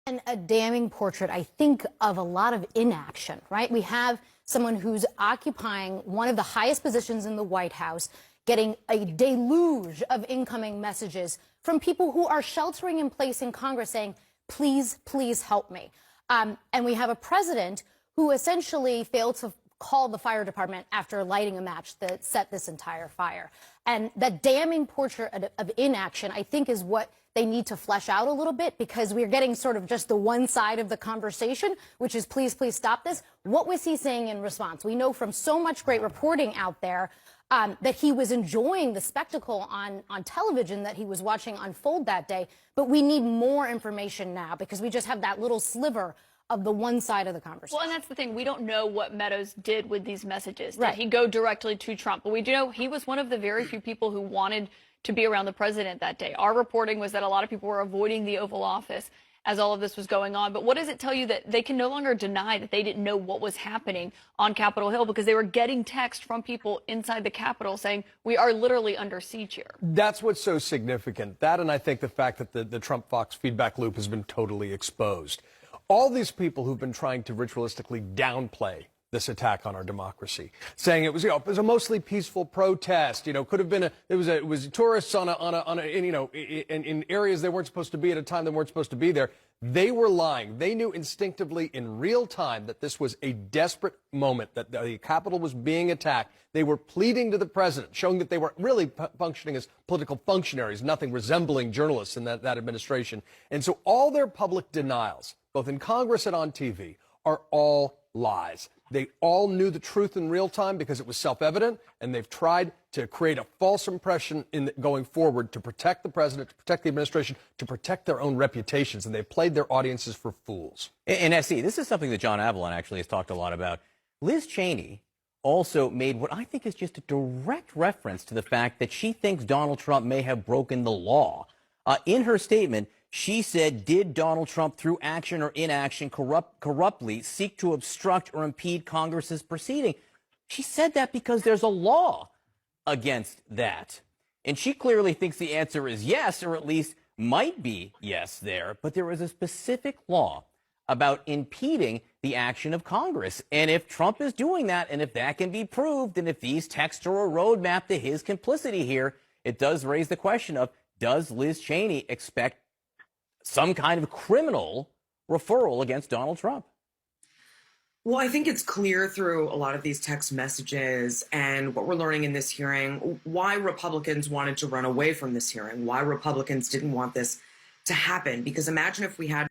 And a damning portrait, I think, of a lot of inaction, right? We have someone who's occupying one of the highest positions in the White House, getting a deluge of incoming messages from people who are sheltering in place in Congress saying, please, please help me. And we have a president who essentially failed to call the fire department after lighting a match that set this entire fire. And that damning portrait of inaction, I think, is what they need to flesh out a little bit, because we're getting sort of just the one side of the conversation, which is please, please stop this. What was he saying in response? We know from so much great reporting out there that he was enjoying the spectacle on television that he was watching unfold that day. But we need more information now, because we just have that little sliver of the one side of the conversation. Well, and that's the thing. We don't know what Meadows did with these messages. Did Right. he go directly to Trump? But we do know he was one of the very few people who wanted to be around the president that day. Our reporting was that a lot of people were avoiding the Oval Office as all of this was going on. But what does it tell you that they can no longer deny that they didn't know what was happening on Capitol Hill, because they were getting text from people inside the Capitol saying, we are literally under siege here? That's what's so significant. That, and I think the fact that the Trump-Fox feedback loop has been totally exposed. All these people who've been trying to ritualistically downplay this attack on our democracy, saying it was, it was a mostly peaceful protest, could have been it was tourists in areas they weren't supposed to be at a time they weren't supposed to be there. They were lying. They knew instinctively in real time that this was a desperate moment, that the Capitol was being attacked. They were pleading to the president, showing that they were really functioning as political functionaries, nothing resembling journalists in that administration. And so all their public denials, both in Congress and on TV, are all lies. They all knew the truth in real time because it was self-evident, and they've tried to create a false impression going forward to protect the president, to protect the administration, to protect their own reputations, and they've played their audiences for fools. And SE, this is something that John Avalon actually has talked a lot about. Liz Cheney also made what I think is just a direct reference to the fact that she thinks Donald Trump may have broken the law. In her statement, she said, did Donald Trump, through action or inaction, corruptly seek to obstruct or impede Congress's proceeding? She said that because there's a law against that. And she clearly thinks the answer is yes, or at least might be yes there. But there is a specific law about impeding the action of Congress. And if Trump is doing that, and if that can be proved, and if these texts are a roadmap to his complicity here, it does raise the question of, does Liz Cheney expect some kind of criminal referral against Donald Trump? Well, I think it's clear through a lot of these text messages and what we're learning in this hearing why Republicans wanted to run away from this hearing, why Republicans didn't want this to happen. Because imagine if we had